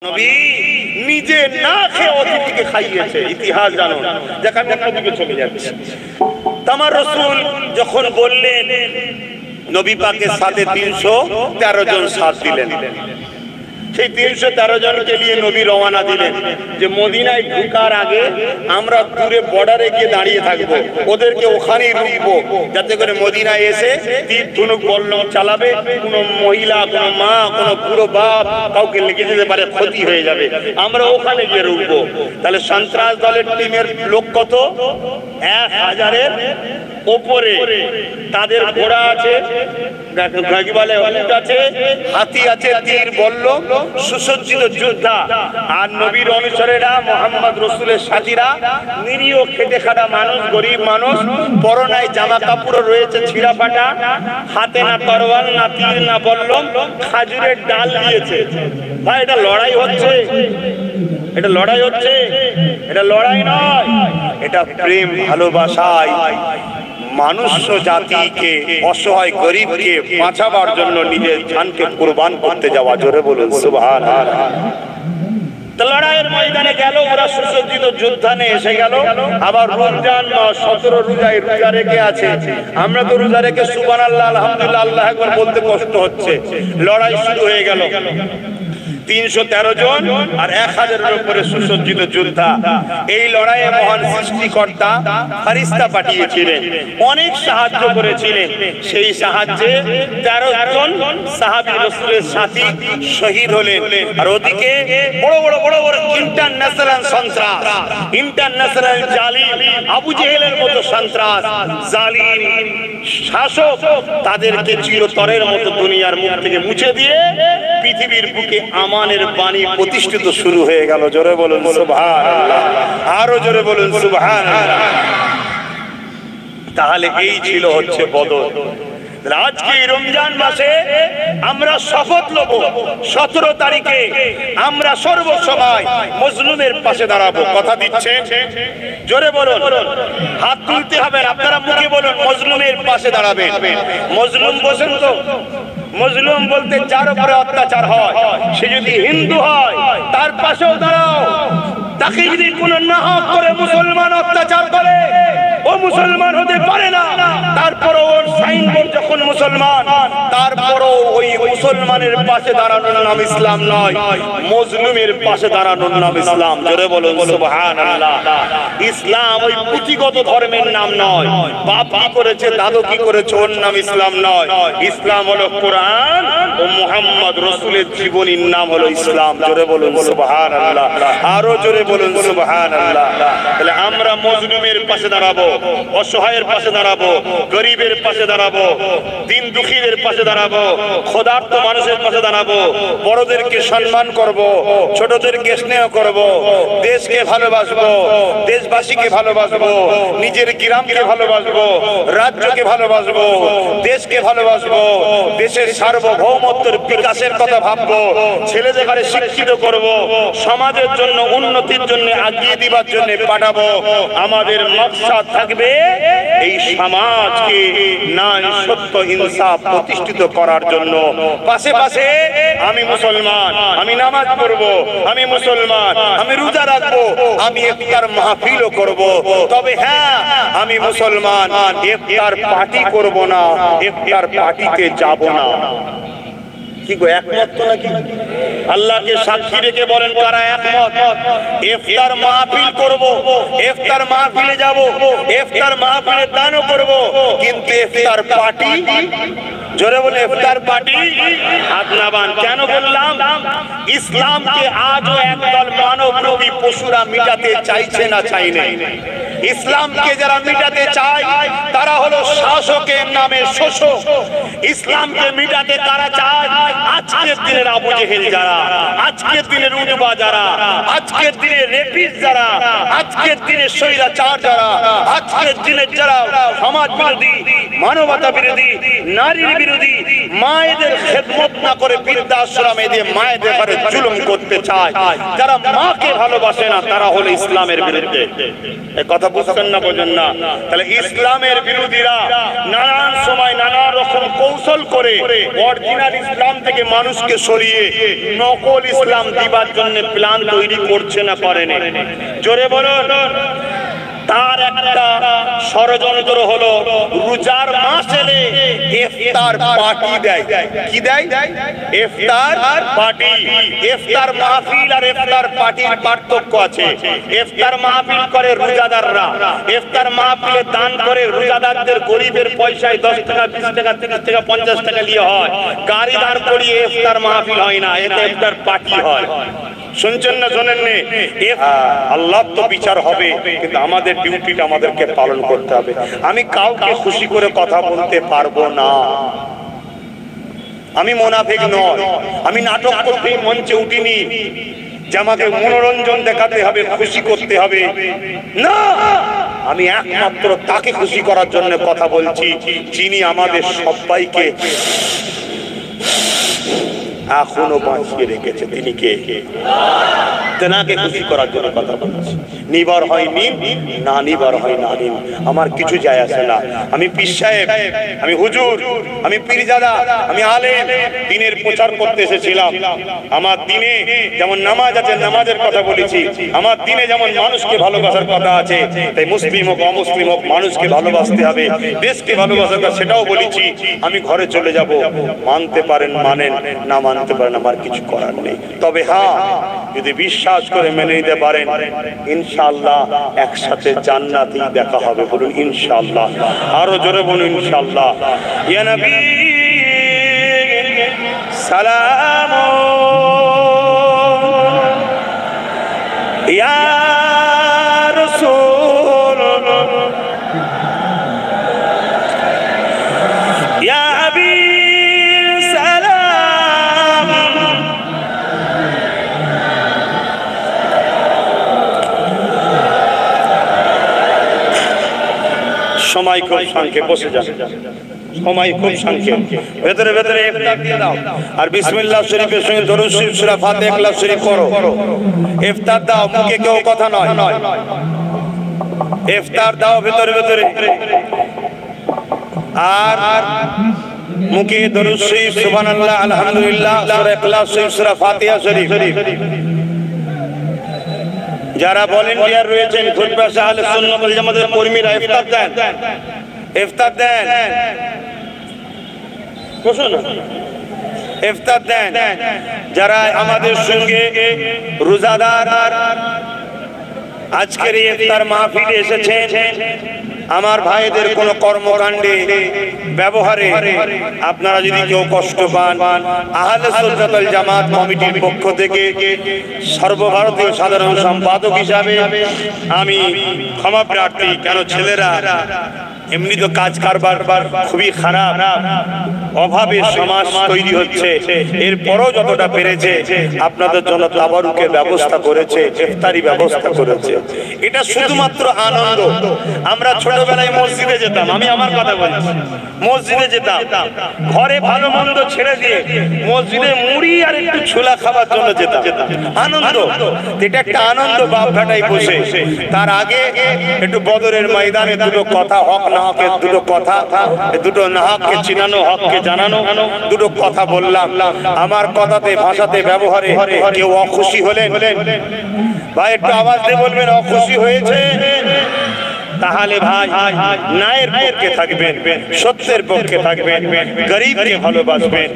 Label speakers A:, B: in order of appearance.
A: নবী নিজে না খেয়ে অতিথিকে খাইয়েছে, ইতিহাস জানো। দেখ আমি অন্যদিকে চলে যাচ্ছি। আমার রাসূল যখন বললেন, নবী পাকের সাথে 313 জন সাথ দিলেন। সেই 313 জনকে নিয়ে নবী রওনা দিলেন যে মদিনায় ঢোকার আগে আমরা দূরে বর্ডারে গিয়ে দাঁড়িয়ে থাকবো, ওদেরকে ওখানেই রুখবো, যাতে করে মদিনায় এসে তীর ধনুক বল্লম চালাবে, কোনো মহিলা, কোনো মা, কোনো বুড়ো বাপ কাউকে লেগে যেতে পারে, ক্ষতি হয়ে যাবে, আমরা ওখানে গিয়ে রুখবো। তাহলে সন্ত্রাস দলের টিমের লোক কত? 1000-এর ওপরে। তাদের ঘোড়া আছে, হাতি আছে, তীর বল্লম, সুসজ্জিত যোদ্ধা। আর নবীর অনুসারীরা, মুহাম্মদ রাসূলের সাথীরা নিরীহ খেটে খাটা মানুষ, গরিব মানুষ, পরনায় জামা কাপড় রয়েছে ছিঁড়া ফাটা, হাতে না তরোয়াল, না তীর, না বল্লম, খাজুরের ডাল দিয়েছে। ভাই এটা লড়াই হচ্ছে, এটা লড়াই হচ্ছে, এটা লড়াই নয়, এটা প্রেম ভালোবাসায় মানুষ জাতিকে, অসহায় গরিবকে বাঁচাবার জন্য নিজের জানকে কুরবান করতে যাওয়া। জোরে বলুন সুবহানাল্লাহ। লড়াইয়ের ময়দানে গেল, ওরা সুসজ্জিত যোদ্ধা নিয়ে এসে গেল। আবার রমজান মাস, 17 রোজায় রোজা রেখে আছে। আমরা তো রোজা রেখে সুবহানাল্লাহ, আলহামদুলিল্লাহ, আল্লাহু আকবার বলতে কষ্ট হচ্ছে। লড়াই শুরু হয়ে গেল। 313 জন আর 1000-এর উপরে সুসজ্জিত যোদ্ধা। এই লড়াইয়ে মহান সৃষ্টিকর্তা ফেরেশতা পাঠিয়েছিলেন, অনেক সাহায্য করেছিলেন। সেই সাহায্যে 13 জন সাহাবী রাসূলের সাথী শহীদ হলেন। আর ওদিকে বড় বড় ইন্টারন্যাশনাল সন্ত্রাস, ইন্টারন্যাশনাল জালিম, আবু জেহেলের মতো সন্ত্রাস, জালিম শাসক, তাদেরকে চিরতরের মতো দুনিয়ার মুখ থেকে মুছে দিয়ে পৃথিবীর বুকে আমানের বাণী প্রতিষ্ঠিত শুরু হয়ে গেল। জোরে বলুন সুবহানাল্লাহ, আরো জোরে বলুন সুবহানাল্লাহ। তাহলে এই ছিল হচ্ছে বদর। আজকে রমজান মাসে আমরা শপথ নেব, 17 তারিখে আমরা সর্বসময় মজলুমের পাশে দাঁড়াবো। কথা দিচ্ছেন? জোরে বলুন, হাত তুলতে হবে, আপনারা মুখে বলুন মজলুমের পাশে দাঁড়াবেন। মজলুম বসেন তো, মজলুম বলতে যার উপরে অত্যাচার হয়, সে যদি হিন্দু হয় তার পাশেও দাঁড়াও। তাকে যদি কোনো নাহক করে মুসলমান অত্যাচার করে, ও মুসলমান হতে পারে না, তারপরও ওর সাইনবোর্ড যখন মুসলমান, তারপরও ওই মুসলমানের পাশে দাঁড়ানোর নাম ইসলাম নয়, মজলুমের পাশে দাঁড়ানোর নাম ইসলাম। জোরে বলুন সুবহানাল্লাহ। ইসলাম ওই পুঁথিগত ধর্মের নাম নয়, বাপ কি করেছে, দাদু কি করেছে, ওর নাম ইসলাম নয়। ইসলাম হলো কোরআন ও মুহাম্মদ রাসূলের জীবনীর নাম হলো ইসলাম। জোরে বলুন সুবহানাল্লাহ, আরো জোরে বলুন সুবহানাল্লাহ। তাহলে আমরা মজলুমের পাশে দাঁড়াবো, অসহায়ের পাশে দাঁড়াবো, গরিবের পাশে দাঁড়াবো, দিন দুঃখীদের পাশে দাঁড়াবো, ক্ষুধার্ত মানুষের পাশে দাঁড়াবো, বড়দেরকে সম্মান করব, ছোটদেরকে স্নেহ করব, দেশকে ভালোবাসবো, দেশবাসীকে ভালোবাসবো, নিজের গ্রামকে ভালোবাসবো, রাজ্যকে ভালোবাসবো, দেশকে ভালোবাসবো, দেশের সার্বভৌমত্বের বিকাশের কথা ভাববো, ছেলেদের শিক্ষিত করব, সমাজের জন্য উন্নতির জন্য এগিয়ে দিবার জন্য পাঠাবো। আমাদের মকসদ থাকবে এই সমাজকে ন্যায়, সত্য, ইনসাফ প্রতিষ্ঠিত করার জন্য। পাশে পাশে আমি মুসলমান, আমি নামাজ পড়ব, আমি মুসলমান, আমি রোজা রাখবো, আমি ইফতার মাহফিলও করব। তবে হ্যাঁ, আমি মুসলমান, ইফতার পার্টি করব না, ইফতার পার্টিতে যাব না। কি গো, একমত তো নাকি? আল্লাহকে সাক্ষী রেখে বলেন কারা একমত? ইফতার মাহফিল করব, ইফতার মাহফিলে যাব, ইফতার মাহফিলে দানও করব, কিন্তু ইফতার পার্টি, জোরে বলে ইফতার পার্টি হাত নামান। কেন বললাম? ইসলামকে আজও একদল মানবরূপী পশুরা মিটাতে চাইছে না, চাই নাই। ইসলামকে যারা মিটাতে চায় তারা হলো শাসকের নামে শোষক। ইসলামকে মিটাতে তারা চায় আজকের দিনের আবু জেহেল যারা, আজকের দিনের উদ্বা যারা, আজকের দিনের রেপিস্ট যারা, আজকের দিনের স্বৈরাচার যারা, আজকের দিনের যারা সমাজ বিরোধী মানবতা বিরোধী, নারীর বিরোধী, মায়েদের খেদমত না করে বৃদ্ধাশ্রমে দিয়ে মায়েদের ঘরে জুলুম করতে চায়, যারা মাকে ভালোবাসে না তারা হলো ইসলামের বিরুদ্ধে। এই কথা বুঝছেন না, বোঝেন না? তাহলে ইসলামের বিরোধীরা নানান সময় নানা রকম কৌশল করে অরিজিনাল ইসলাম থেকে মানুষকে সরিয়ে নকল ইসলাম দিবার জন্য প্ল্যান তৈরি করছে না, পারেনি। জোরে বলুন। তার একটা ষড়যন্ত্র হলো রোজার মাস এলে ইফতার পার্টি দেয়। কি দেয়? ইফতার পার্টি। ইফতার মাহফিল আর ইফতার পার্টির পার্থক্য আছে। ইফতার মাহফিল করে রোজাদাররা, ইফতার মাহফিলে দান করে রোজাদারদের গরিবের পয়সায় 10 টাকা 20 টাকা 30 টাকা 50 টাকা নিয়ে হয়। গাড়ি দাঁড় করিয়ে ইফতার মাহফিল হয় না, এটা ইফতার পার্টি হয়। শুনছেন না শোনেন? আল্লাহ তো বিচার হবে, কিন্তু আমাদের ডিউটিটা আমাদেরকে পালন করতে হবে। আমি কাউকে খুশি করে কথা বলতে পারবো না। আমি মুনাফিক নয়, আমি নাটক করতে মঞ্চে উঠিনি যে আমাকে মনোরঞ্জন দেখাতে হবে, খুশি করতে হবে না। আমি একমাত্র তাকে খুশি করার জন্য কথা বলছি যিনি আমাদের সবাইকে এখনো বাঁচিয়ে রেখেছে। তিনি কে? তেনাকে খুশি করার জন্য কথা বলছি। নিবার হয় নিন, না নিবার হয় না নিন, আমার কিছু যায় আসে না। আমি পীর সাহেব, আমি হুজুর, আমি পীরজাদা, আমি আলেম, দিনের প্রচার করতে এসেছিলাম। আমার দিনে যেমন নামাজ আছে, নামাজের কথা বলেছি। আমার দিনে যেমন মানুষকে ভালোবাসার কথা আছে, তাই মুসলিম হোক অমুসলিম হোক মানুষকে ভালোবাসতে হবে, দেশকে ভালোবাসার কথা সেটাও বলেছি। আমি ঘরে চলে যাব, মানতে পারেন মানেন, না মানতে পারেন আমার কিছু করার নেই। তবে হ্যাঁ, যদি বিশ্বাস করে মেনে নিতে পারেন ইনশাআল্লাহ একসাথে জান্নাতে দেখা হবে। বলুন ইনশাআল্লাহ, আরো জোরে বলুন ইনশাআল্লাহ। ইয়া নবী সালাম, ইয়া রাসূল, ইয়া হাবিব সালাম। সময় খুব সংক্ষেপ, বসে যান, সময় খুব সংক্ষেপ। ভেতরে ভেতরে ইফতার দিয়ে দাও, আর বিসমিল্লাহ শরীফের সঙ্গে দরুদ শরীফ সূরা ফাতিহা ইখলাস শরীফ পড়ো। ইফতার দাও, মুখে কেউ কথা নয়, ইফতার দাও ভেতরে ভেতরে। আর মুখে দরুদ শরীফ, সুবহানাল্লাহ, আলহামদুলিল্লাহ, সূরা ইখলাস শরীফ, সূরা ফাতিহা শরীফ। যারা ভলান্টিয়ার রয়েছেন, খুতবা আহলে সুন্নাত ওয়াল জামাতের কর্মীরা, ইফতার দেন, ইফতার দেন, বসুন, ইফতার দেন। যারা আমাদের সঙ্গে রোজাদার আজকের এই ইফতার মাহফিলে এসেছেন, আমার ভাইদের কোন কর্মকাণ্ডে ব্যবহারে আপনারা যদি কেউ কষ্ট পান, আহলে সুন্নাত ওয়াল জামাত কমিটির পক্ষ থেকে সর্বভারতীয় সাধারণ সম্পাদক হিসাবে আমি ক্ষমা প্রার্থী। কেন ছেলেরা এমনি তো কাজ কারবার খুবই খারাপ, অভাবে সমাজ তৈরি হচ্ছে, এরপরও যতটা পেরেছে আপনাদের জন্য তাবারুকের ব্যবস্থা করেছে, ইফতারি ব্যবস্থা করেছে। এটা শুধুমাত্র আনন্দ। আমরা ছোটবেলায় মসজিদে যেতাম, আমি আমার কথা বলছি, মসজিদে যেতাম, ঘরে ভালো মন্দ ছেড়ে দিয়ে মসজিদে মুড়ি আর একটু ছোলা খাবার জন্য যেতাম। আনন্দ, এটা একটা আনন্দ। বাপ বেটাই বসে, তার আগে একটু বদরের ময়দানে দুটো কথা, হক না হকের দুটো কথা, দুটো না হককে চিনানো, হককে জানানো, দুটো কথা বললাম। আমার কথাতে ভাষাতে ব্যবহারে কেউ অখুশি হলেন, ভাই একটু আওয়াজ দিয়ে বলবেন অখুশি হয়েছে। তাহলে ভাই ন্যায়ের পক্ষে থাকবেন, সত্যের পক্ষে থাকবেন, গরিবকে ভালোবাসবেন।